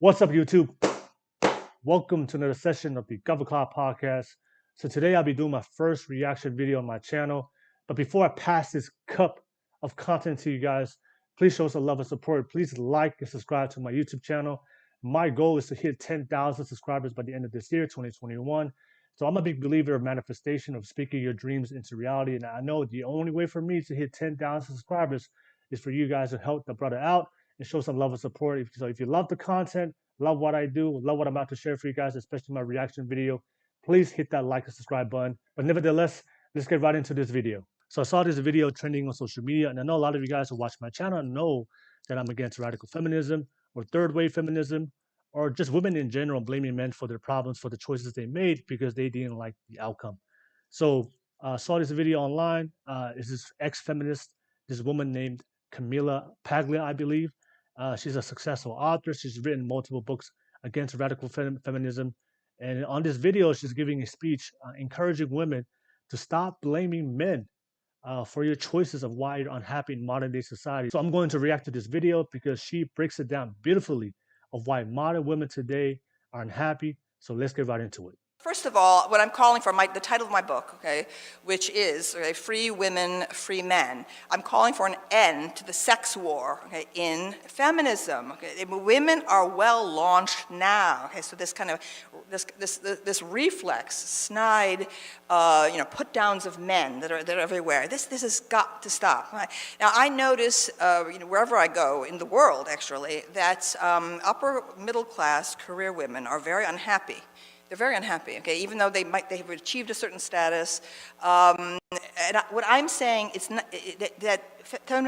What's up, YouTube? Welcome to another session of the Gov Cloud podcast. So today I'll be doing my first reaction video on my channel. But before I pass this cup of content to you guys, please show us a love and support. Please like and subscribe to my YouTube channel. My goal is to hit 10,000 subscribers by the end of this year, 2021. So I'm a big believer of manifestation, of speaking your dreams into reality. And I know the only way for me to hit 10,000 subscribers is for you guys to help the brother out and show some love and support. So if you love the content, love what I do, love what I'm about to share for you guys, especially my reaction video, please hit that like and subscribe button. But nevertheless, let's get right into this video. So I saw this video trending on social media, and I know a lot of you guys who watch my channel know that I'm against radical feminism or third wave feminism, or just women in general blaming men for their problems, for the choices they made because they didn't like the outcome. So I saw this video online. It's this ex-feminist, this woman named Camille Paglia, I believe. She's a successful author. She's written multiple books against radical feminism. And on this video, she's giving a speech encouraging women to stop blaming men for your choices of why you're unhappy in modern day society. So I'm going to react to this video because she breaks it down beautifully of why modern women today are unhappy. So let's get right into it. First of all, what I'm calling for, the title of my book, okay, which is Free Women, Free Men. I'm calling for an end to the sex war, okay, in feminism. Okay, women are well launched now. Okay, so this kind of this reflex, snide, put downs of men that are everywhere. This has got to stop. Right? Now I notice, wherever I go in the world, actually, that upper middle class career women are very unhappy. They're very unhappy, okay, even though they have achieved a certain status. And what I'm saying is that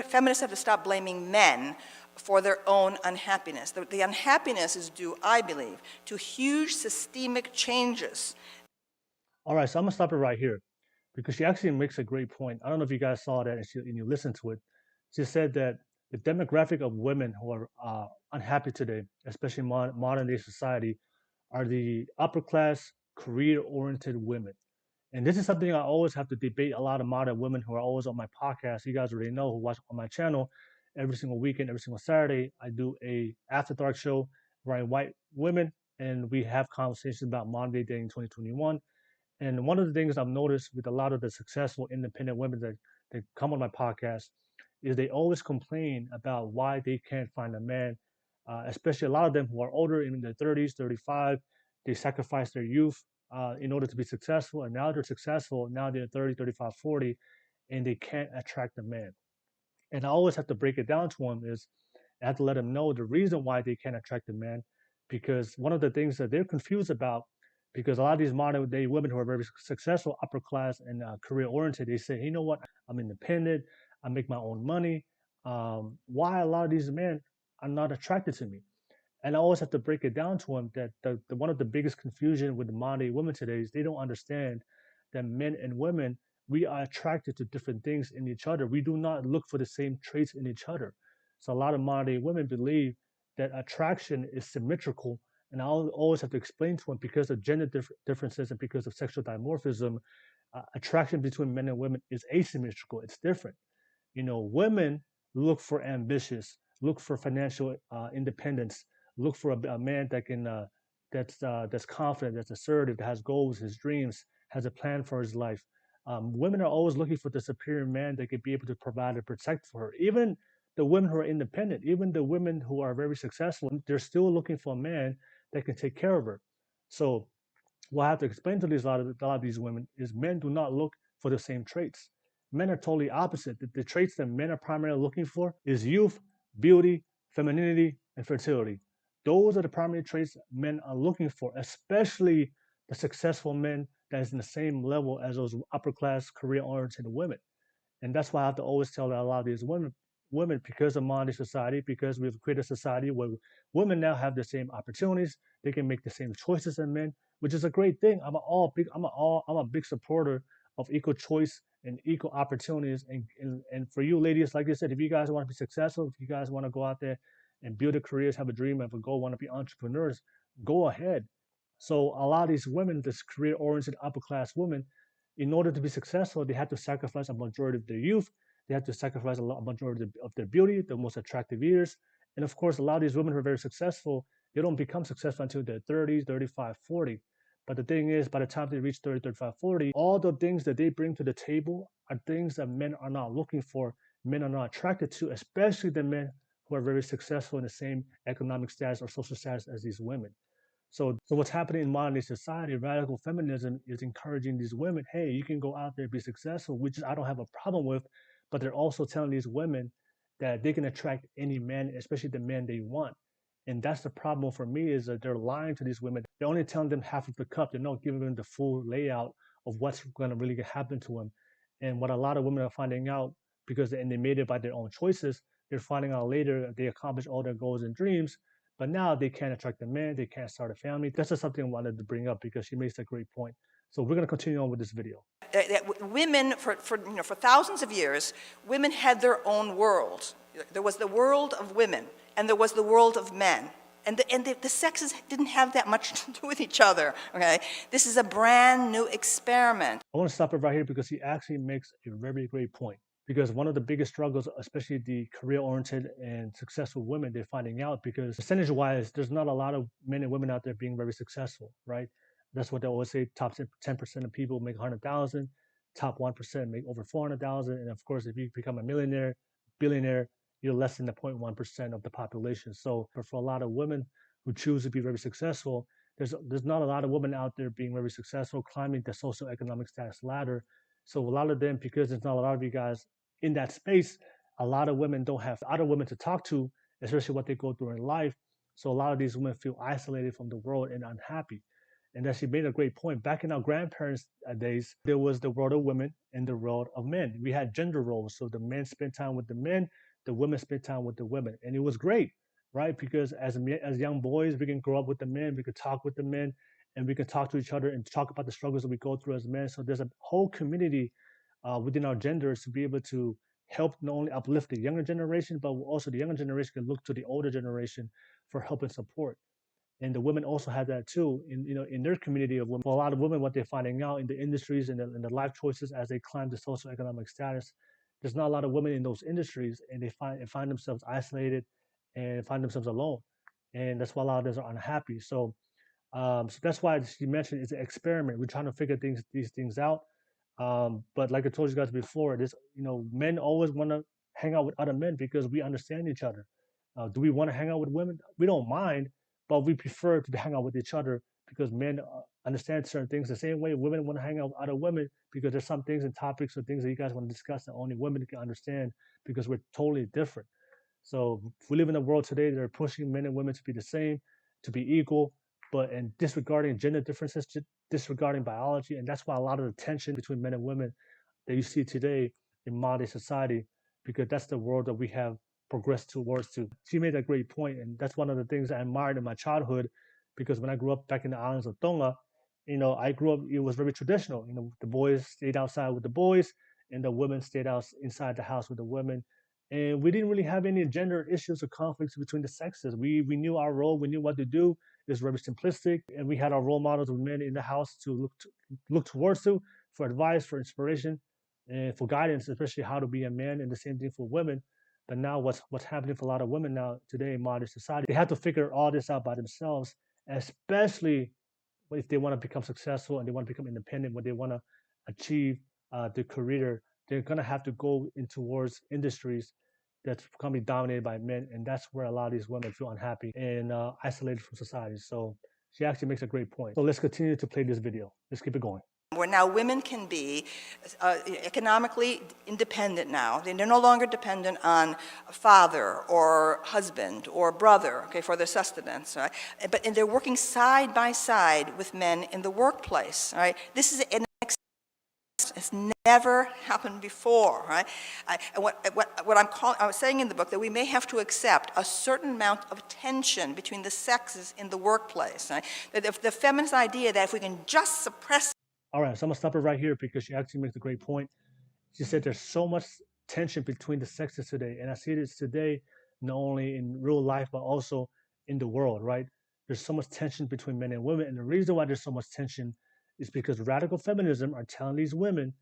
feminists have to stop blaming men for their own unhappiness. The unhappiness is due, I believe, to huge systemic changes. All right, so I'm gonna stop it right here because she actually makes a great point. I don't know if you guys saw that and you listened to it. She said that the demographic of women who are unhappy today, especially in modern day society, are the upper class, career-oriented women. And this is something I always have to debate a lot of modern women who are always on my podcast. You guys already know who watch on my channel every single weekend, every single Saturday. I do a after dark show where I invite women and we have conversations about modern day dating 2021. And one of the things I've noticed with a lot of the successful independent women that come on my podcast is they always complain about why they can't find a man, especially a lot of them who are older, in their 30s, 35. They sacrifice their youth in order to be successful. And now they're successful. Now they're 30, 35, 40, and they can't attract a man. And I always have to break it down to them is I have to let them know the reason why they can't attract a man, because one of the things that they're confused about, because a lot of these modern day women who are very successful, upper class and career oriented, they say, hey, you know what, I'm independent, I make my own money. Why a lot of these men are not attracted to me? And I always have to break it down to them that one of the biggest confusion with the modern day women today is they don't understand that men and women, we are attracted to different things in each other. We do not look for the same traits in each other. So a lot of modern day women believe that attraction is symmetrical. And I always have to explain to them, because of gender differences and because of sexual dimorphism, attraction between men and women is asymmetrical. It's different. Women look for ambitious, look for financial independence, look for a man that can that's confident, that's assertive, that has goals, his dreams, has a plan for his life. Women are always looking for the superior man that can be able to provide and protect for her. Even the women who are independent, even the women who are very successful, they're still looking for a man that can take care of her. So what I have to explain to a lot of these women is men do not look for the same traits. Men are totally opposite. The traits that men are primarily looking for is youth, beauty, femininity, and fertility. Those are the primary traits men are looking for, especially the successful men that is in the same level as those upper class, career-oriented women. And that's why I have to always tell a lot of these women, because of modern society, because we've created a society where women now have the same opportunities, they can make the same choices as men, which is a great thing. I'm a big supporter of equal choice and equal opportunities. And for you ladies, like I said, if you guys want to be successful, if you guys want to go out there and build a career, have a dream, have a goal, want to be entrepreneurs, go ahead. So a lot of these women, this career-oriented upper class women, in order to be successful, they have to sacrifice a majority of their youth. They have to sacrifice a majority of their beauty, the most attractive years. And of course, a lot of these women who are very successful, they don't become successful until their 30s, 35, 40. But the thing is, by the time they reach 30, 35, 40, all the things that they bring to the table are things that men are not looking for, men are not attracted to, especially the men who are very successful in the same economic status or social status as these women. So what's happening in modern day society, radical feminism is encouraging these women, hey, you can go out there and be successful, which I don't have a problem with, but they're also telling these women that they can attract any man, especially the man they want. And that's the problem for me is that they're lying to these women. They're only telling them half of the cup. They're not giving them the full layout of what's going to really happen to them. And what a lot of women are finding out, because and they made it by their own choices, they're finding out later they accomplished all their goals and dreams, but now they can't attract a man, they can't start a family. That's just something I wanted to bring up because she makes a great point. So we're going to continue on with this video. Women, for thousands of years, women had their own world. There was the world of women, and there was the world of men. And the sexes didn't have that much to do with each other, okay? This is a brand new experiment. I want to stop it right here because he actually makes a very great point. Because one of the biggest struggles, especially the career-oriented and successful women, they're finding out because percentage-wise, there's not a lot of men and women out there being very successful, right? That's what they always say, top 10% of people make 100,000, top 1% make over 400,000. And of course, if you become a millionaire, billionaire, you're less than the 0.1% of the population. So for a lot of women who choose to be very successful, there's not a lot of women out there being very successful, climbing the socioeconomic status ladder. So a lot of them, because there's not a lot of you guys in that space, a lot of women don't have other women to talk to, especially what they go through in life. So a lot of these women feel isolated from the world and unhappy. And that she made a great point. Back in our grandparents' days, there was the world of women and the world of men. We had gender roles. So the men spent time with the men, the women spent time with the women. And it was great, right? Because as young boys, we can grow up with the men, we could talk with the men, and we can talk to each other and talk about the struggles that we go through as men. So there's a whole community within our genders to be able to help not only uplift the younger generation, but also the younger generation can look to the older generation for help and support. And the women also have that too in their community of women. For a lot of women, what they're finding out in the industries and the life choices as they climb the socioeconomic status, there's not a lot of women in those industries, and they find themselves isolated and find themselves alone. And that's why a lot of them are unhappy. So that's why she mentioned it's an experiment. We're trying to figure these things out. But like I told you guys before, men always want to hang out with other men because we understand each other. Do we want to hang out with women? We don't mind, but we prefer to hang out with each other because men understand certain things the same way women want to hang out with other women because there's some things and topics or things that you guys want to discuss that only women can understand because we're totally different. So we live in a world today that are pushing men and women to be the same, to be equal, but and disregarding gender differences, disregarding biology, and that's why a lot of the tension between men and women that you see today in modern society, because that's the world that we have progressed towards. To she made a great point, and that's one of the things I admired in my childhood, because when I grew up back in the islands of Tonga, I grew up. It was very traditional. The boys stayed outside with the boys, and the women stayed out inside the house with the women. And we didn't really have any gender issues or conflicts between the sexes. We knew our role, we knew what to do. It was very simplistic, and we had our role models of men in the house to look towards to for advice, for inspiration, and for guidance, especially how to be a man. And the same thing for women. But now, what's happening for a lot of women now today in modern society, they have to figure all this out by themselves, especially if they want to become successful and they want to become independent, when they want to achieve their career, they're going to have to go in towards industries that's going to be dominated by men. And that's where a lot of these women feel unhappy and isolated from society. So she actually makes a great point. So let's continue to play this video. Let's keep it going. Where now women can be economically independent now. They're no longer dependent on a father or husband or brother, okay, for their sustenance, right? And they're working side by side with men in the workplace, right? This is it's never happened before, right? And I was saying in the book that we may have to accept a certain amount of tension between the sexes in the workplace, right? That if the feminist idea that if we can just suppress. All right, so I'm gonna stop her right here because she actually makes a great point. She said there's so much tension between the sexes today, and I see this today not only in real life but also in the world, right? There's so much tension between men and women, and the reason why there's so much tension is because radical feminism are telling these women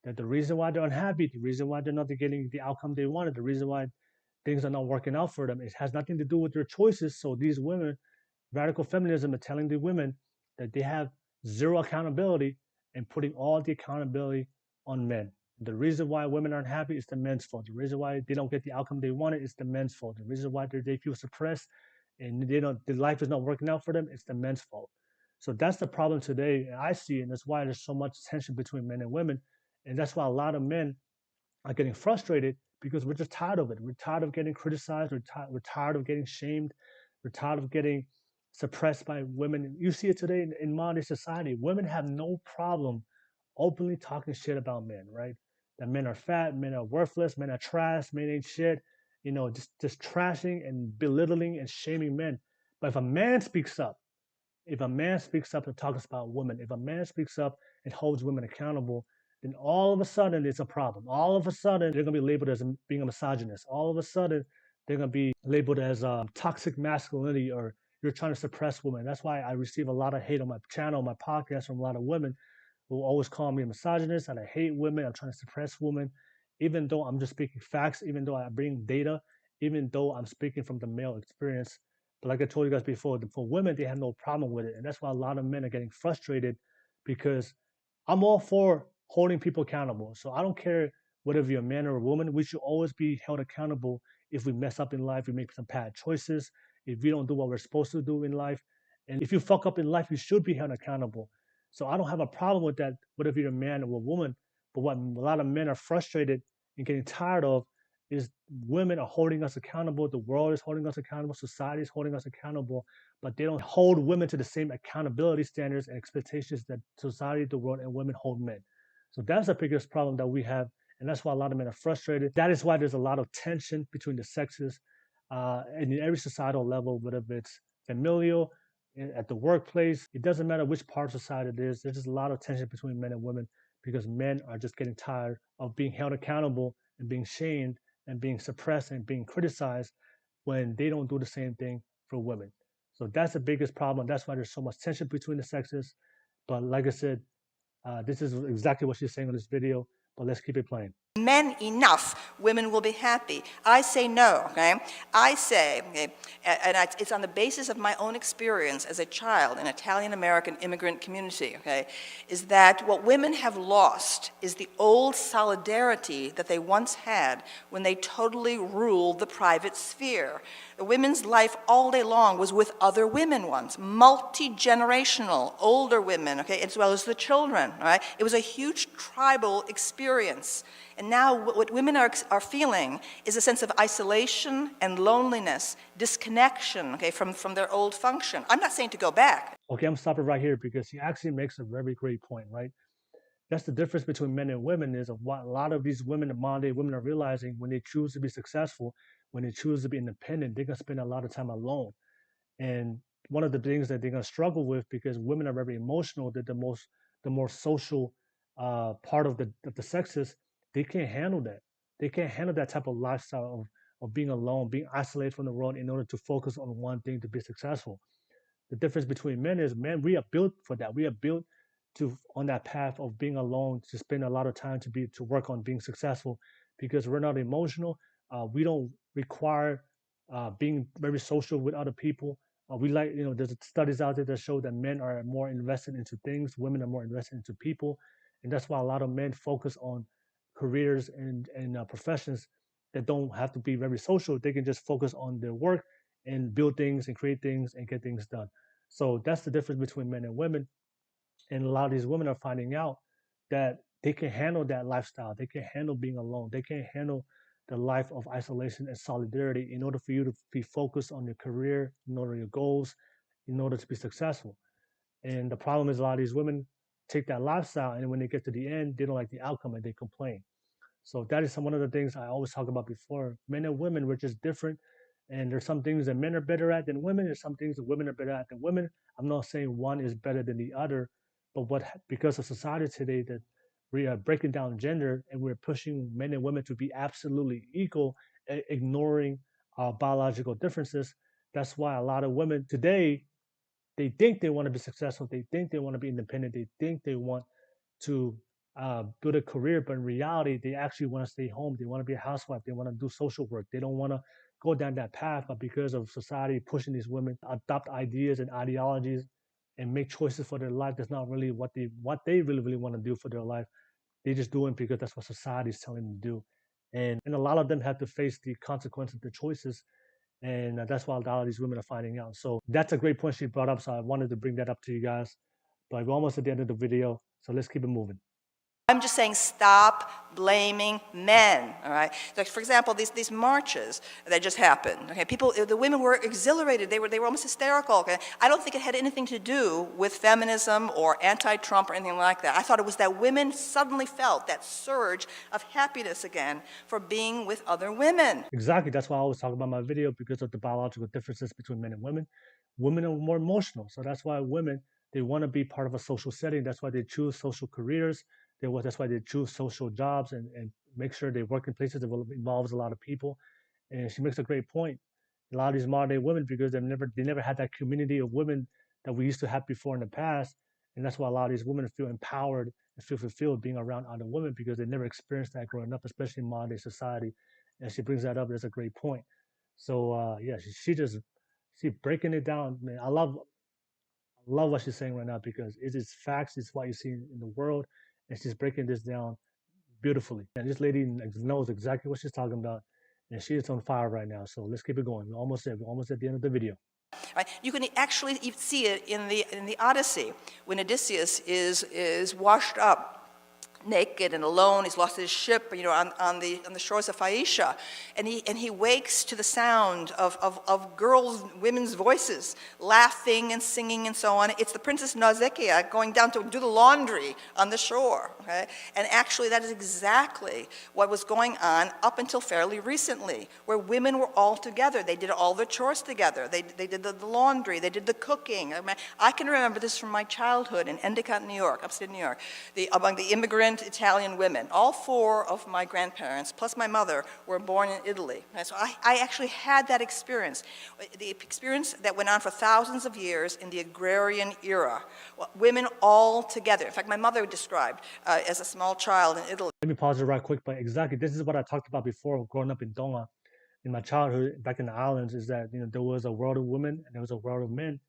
that the reason why they're unhappy, the reason why they're not getting the outcome they wanted, the reason why things are not working out for them, it has nothing to do with their choices. So these women, Radical feminism is telling the women that they have zero accountability and putting all the accountability on men. The reason why women aren't happy is the men's fault. The reason why they don't get the outcome they wanted is the men's fault. The reason why they feel suppressed and they don't, the life is not working out for them, it's the men's fault. So that's the problem today. And I see, and that's why there's so much tension between men and women. And that's why a lot of men are getting frustrated because we're just tired of it. We're tired of getting criticized. We're tired of getting shamed. We're tired of getting suppressed by women. You see it today in modern society. Women have no problem openly talking shit about men, right? That men are fat, men are worthless, men are trash, men ain't shit. You know, just trashing and belittling and shaming men. But if a man speaks up and talks about women, if a man speaks up and holds women accountable, then all of a sudden it's a problem. All of a sudden they're gonna be labeled as being a misogynist. All of a sudden they're gonna be labeled as toxic masculinity or you're trying to suppress women. That's why I receive a lot of hate on my channel, my podcast from a lot of women who always call me a misogynist and I hate women. I'm trying to suppress women, even though I'm just speaking facts, even though I bring data, even though I'm speaking from the male experience. But like I told you guys before, for women, they have no problem with it. And that's why a lot of men are getting frustrated because I'm all for holding people accountable. So I don't care whether you're a man or a woman, we should always be held accountable if we mess up in life, we make some bad choices, if we don't do what we're supposed to do in life. And if you fuck up in life, you should be held accountable. So I don't have a problem with that, whether you're a man or a woman. But what a lot of men are frustrated and getting tired of is women are holding us accountable. The world is holding us accountable. Society is holding us accountable, but they don't hold women to the same accountability standards and expectations that society, the world, and women hold men. So that's the biggest problem that we have. And that's why a lot of men are frustrated. That is why there's a lot of tension between the sexes and in every societal level, whether it's familial, at the workplace. It doesn't matter which part of society it is. There's just a lot of tension between men and women because men are just getting tired of being held accountable and being shamed and being suppressed and being criticized when they don't do the same thing for women. So that's the biggest problem. That's why there's so much tension between the sexes. But like I said, this is exactly what she's saying on this video, but let's keep it playing. Men enough, women will be happy. I say no, okay? I say, okay, and it's on the basis of my own experience as a child in Italian-American immigrant community, okay, is that what women have lost is the old solidarity that they once had when they totally ruled the private sphere. The women's life all day long was with other women once, multi-generational, older women, okay, as well as the children, right? It was a huge tribal experience. And now what women are feeling is a sense of isolation and loneliness, disconnection, okay, from their old function. I'm not saying to go back. Okay, I'm stopping right here because he actually makes a very great point, right? That's the difference between men and women is of what a lot of these women, the modern day women are realizing when they choose to be successful, when they choose to be independent, they're gonna spend a lot of time alone. And one of the things that they're gonna struggle with because women are very emotional, that the more social part of the sexes, they can't handle that. They can't handle that type of lifestyle of being alone, being isolated from the world in order to focus on one thing to be successful. The difference between men is men, we are built for that. We are built to on that path of being alone, to spend a lot of time to work on being successful because we're not emotional. We don't require being very social with other people. We like, there's studies out there that show that men are more invested into things, women are more invested into people. And that's why a lot of men focus on careers and professions that don't have to be very social. They can just focus on their work and build things and create things and get things done. So that's the difference between men and women. And a lot of these women are finding out that they can handle that lifestyle. They can handle being alone. They can handle the life of isolation and solidarity in order for you to be focused on your career, in order your goals, in order to be successful. And the problem is a lot of these women take that lifestyle and when they get to the end, they don't like the outcome and they complain. So that is one of the things I always talk about before. Men and women, we're just different. And there's some things that men are better at than women. There's some things that women are better at than women. I'm not saying one is better than the other, but because of society today that we are breaking down gender and we're pushing men and women to be absolutely equal, ignoring our biological differences. That's why a lot of women today, they think they want to be successful. They think they want to be independent. They think they want to build a career, but in reality, they actually want to stay home. They want to be a housewife. They want to do social work. They don't want to, go down that path, but because of society pushing these women to adopt ideas and ideologies and make choices for their life, that's not really what they really want to do for their life. They just do it because that's what society is telling them to do. And a lot of them have to face the consequence of their choices. And that's why a lot of these women are finding out. So that's a great point she brought up. So I wanted to bring that up to you guys. But we're almost at the end of the video. So let's keep it moving. I'm just saying stop blaming men, all right? Like, for example, these marches that just happened, okay? The women were exhilarated. They were almost hysterical, okay? I don't think it had anything to do with feminism or anti-Trump or anything like that. I thought it was that women suddenly felt that surge of happiness again for being with other women. Exactly. That's why I always talk about my video, because of the biological differences between men and women. Women are more emotional. So that's why women, they want to be part of a social setting. That's why they choose social careers. That's why they choose social jobs and make sure they work in places that involves a lot of people. And she makes a great point. A lot of these modern day women, because they never had that community of women that we used to have before in the past. And that's why a lot of these women feel empowered and feel fulfilled being around other women, because they never experienced that growing up, especially in modern day society. And she brings that up. That's a great point. So yeah, she breaking it down, man. I love what she's saying right now, because it is facts. It's what you see in the world, and she's breaking this down beautifully. And this lady knows exactly what she's talking about, and she is on fire right now. So let's keep it going. We're almost there. We're almost at the end of the video. Right? You can actually see it in the Odyssey when Odysseus is washed up naked and alone. He's lost his ship, on the shores of Phaeacia, and he wakes to the sound of women's voices, laughing and singing and so on. It's the Princess Nausicaa going down to do the laundry on the shore, okay? And actually, that is exactly what was going on up until fairly recently, where women were all together. They did all their chores together. They did the laundry. They did the cooking. I can remember this from my childhood in Endicott, New York, upstate New York. Among the immigrant Italian women. All four of my grandparents, plus my mother, were born in Italy. And so I actually had that experience, the experience that went on for thousands of years in the agrarian era. Women all together. In fact, my mother described as a small child in Italy. Let me pause it right quick. But exactly, this is what I talked about before, growing up in Tonga, in my childhood back in the islands, is that there was a world of women and there was a world of men,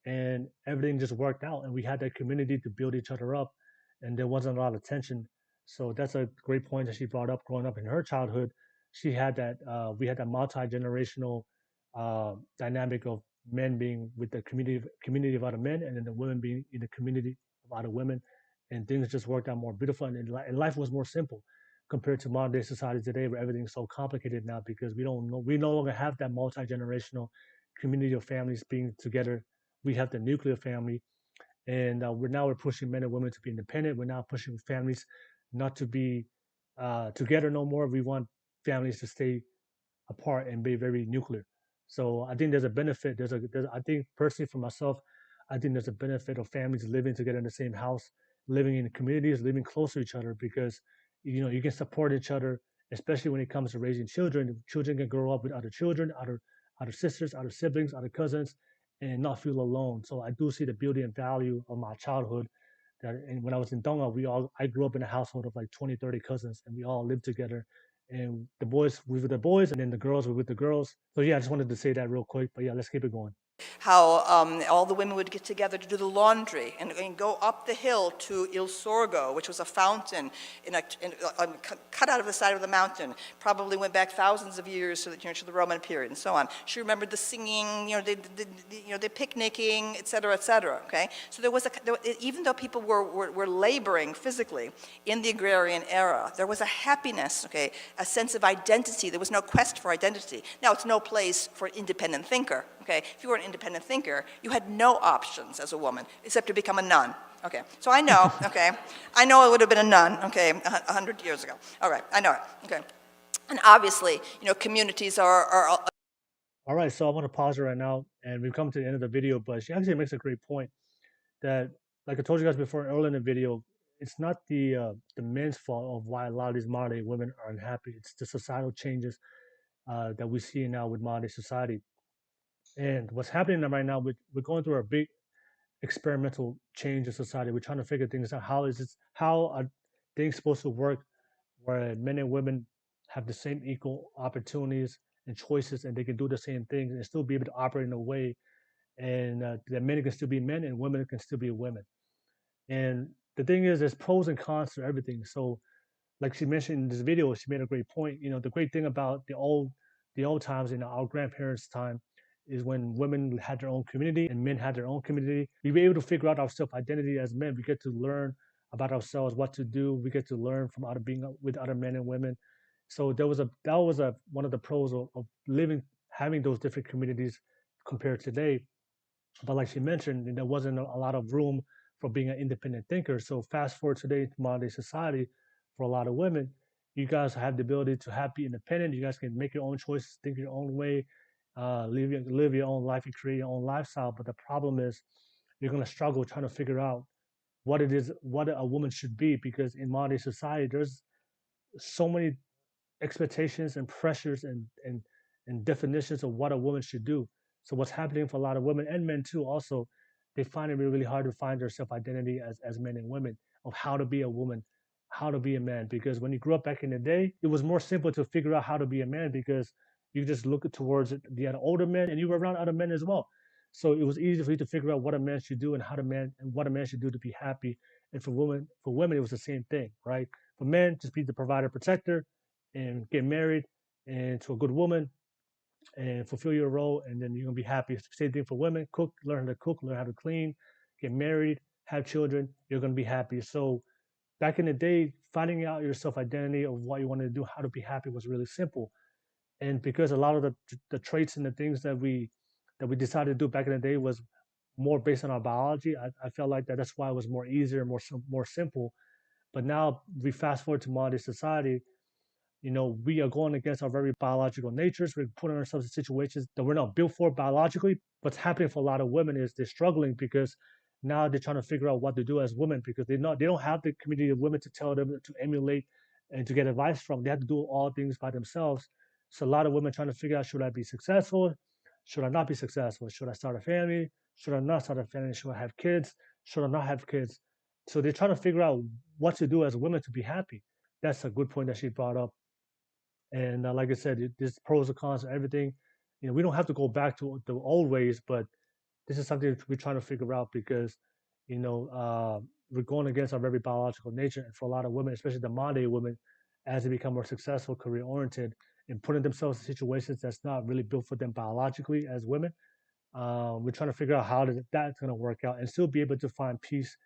and everything just worked out, and we had that community to build each other up, and there wasn't a lot of tension. So that's a great point that she brought up. Growing up in her childhood, she had that we had that multi-generational dynamic of men being with the community of other men, and then the women being in the community of other women, and things just worked out more beautiful, and life was more simple compared to modern day society today, where everything's so complicated now, because we no longer have that multi-generational community of families being together. We have the nuclear family, and we're pushing men and women to be independent. We're now pushing families not to be together no more. We want families to stay apart and be very nuclear. So I think there's a benefit. I think personally for myself, I think there's a benefit of families living together in the same house, living in communities, living close to each other, because you can support each other, especially when it comes to raising children. Children can grow up with other children, other sisters, other siblings, other cousins, and not feel alone. So I do see the beauty and value of my childhood. And when I was in Tonga, I grew up in a household of like 20, 30 cousins, and we all lived together, and the boys were with the boys, and then the girls were with the girls. So yeah, I just wanted to say that real quick. But yeah, let's keep it going. How all the women would get together to do the laundry and go up the hill to Il Sorgo, which was a fountain cut out of the side of the mountain. Probably went back thousands of years to the Roman period and so on. She remembered the singing, the picnicking, et cetera, okay? So even though people were laboring physically in the agrarian era, there was a happiness, okay, a sense of identity. There was no quest for identity. Now, it's no place for an independent thinker. Okay, if you were an independent thinker, you had no options as a woman except to become a nun. Okay, so I know, okay, I know I would have been a nun, okay, 100 years ago. All right, I know it, okay. And obviously, communities are All right, so I'm gonna pause it right now, and we've come to the end of the video. But she actually makes a great point that, like I told you guys before earlier in the video, it's not the men's fault of why a lot of these modern day women are unhappy. It's the societal changes that we see now with modern day society. And what's happening right now, we're going through a big experimental change in society. We're trying to figure things out. How are things supposed to work where men and women have the same equal opportunities and choices, and they can do the same things and still be able to operate in a way, and that men can still be men and women can still be women. And the thing is, there's pros and cons to everything. So, like she mentioned in this video, she made a great point. The great thing about the old times, our grandparents' time, is when women had their own community and men had their own community. We were able to figure out our self identity as men. We get to learn about ourselves, what to do. We get to learn from other being with other men and women. So that was one of the pros of living, having those different communities compared to today. But like she mentioned, there wasn't a lot of room for being an independent thinker. So fast forward today to modern day society, for a lot of women, you guys have the ability to be independent. You guys can make your own choices, think your own way, live your own life, and create your own lifestyle. But the problem is, you're gonna struggle trying to figure out what it is, what a woman should be, because in modern day society, there's so many expectations and pressures and definitions of what a woman should do. So what's happening for a lot of women and men too, also, they find it really, really hard to find their self identity as men and women, of how to be a woman, how to be a man. Because when you grew up back in the day, it was more simple to figure out how to be a man, because you just look towards the other older men and you were around other men as well. So it was easy for you to figure out what a man should do and what a man should do to be happy. And for women, it was the same thing, right? For men, just be the provider, protector, and get married and to a good woman and fulfill your role, and then you're gonna be happy. Same thing for women: learn how to cook, learn how to clean, get married, have children. You're gonna be happy. So back in the day, finding out your self identity of what you wanted to do, how to be happy, was really simple. And because a lot of the traits and the things that we decided to do back in the day was more based on our biology, I felt like that's why it was more easier, more simple. But now we fast forward to modern society. We are going against our very biological natures. We're putting ourselves in situations that we're not built for biologically. What's happening for a lot of women is they're struggling, because now they're trying to figure out what to do as women, because they don't have the community of women to tell them, to emulate and to get advice from. They have to do all things by themselves. So a lot of women trying to figure out, should I be successful? Should I not be successful? Should I start a family? Should I not start a family? Should I have kids? Should I not have kids? So they're trying to figure out what to do as women to be happy. That's a good point that she brought up. And like I said, there's pros and cons to everything. We don't have to go back to the old ways, but this is something that we're trying to figure out, because, we're going against our very biological nature. And for a lot of women, especially the modern day women, as they become more successful, career oriented, and putting themselves in situations that's not really built for them biologically as women, we're trying to figure out how that's going to work out and still be able to find peace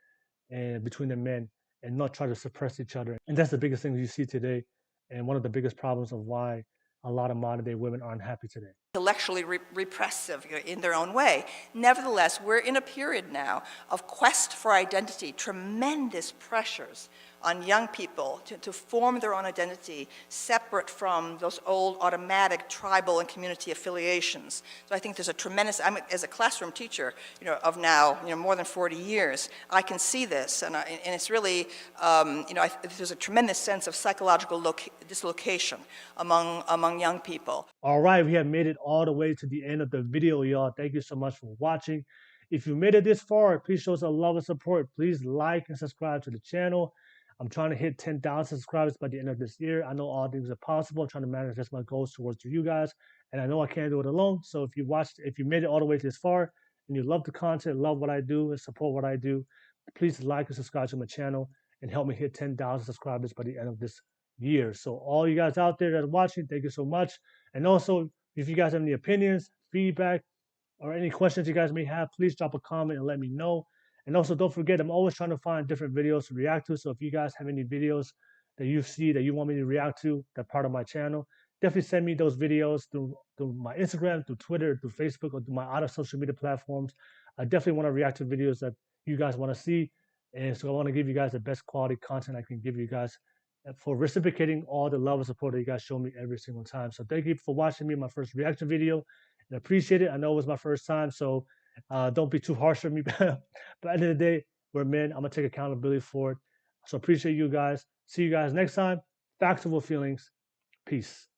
and between the men, and not try to suppress each other. And that's the biggest thing you see today, and one of the biggest problems of why a lot of modern day women are unhappy today. Intellectually repressive in their own way. Nevertheless, we're in a period now of quest for identity, tremendous pressures on young people to form their own identity separate from those old automatic tribal and community affiliations. So I think there's a tremendous, as a classroom teacher, of now, more than 40 years, I can see this, and it's really, there's a tremendous sense of psychological dislocation among young people. All right, we have made it all the way to the end of the video, y'all. Thank you so much for watching. If you made it this far, please show us a love and support. Please like and subscribe to the channel. I'm trying to hit 10,000 subscribers by the end of this year. I know all things are possible. I'm trying to manifest my goals towards you guys, and I know I can't do it alone. So if you made it all the way this far, and you love the content, love what I do, and support what I do, please like and subscribe to my channel and help me hit 10,000 subscribers by the end of this year. So all you guys out there that are watching, thank you so much. And also, if you guys have any opinions, feedback, or any questions you guys may have, please drop a comment and let me know. And also, don't forget, I'm always trying to find different videos to react to. So if you guys have any videos that you see that you want me to react to, that part of my channel, definitely send me those videos through my Instagram, through Twitter, through Facebook, or through my other social media platforms. I definitely want to react to videos that you guys want to see. And so I want to give you guys the best quality content I can give you guys, for reciprocating all the love and support that you guys show me every single time. So thank you for watching me, my first reaction video, and appreciate it. I know it was my first time, so don't be too harsh on me. But at the end of the day, we're men. I'm going to take accountability for it. So appreciate you guys. See you guys next time. Factual feelings. Peace.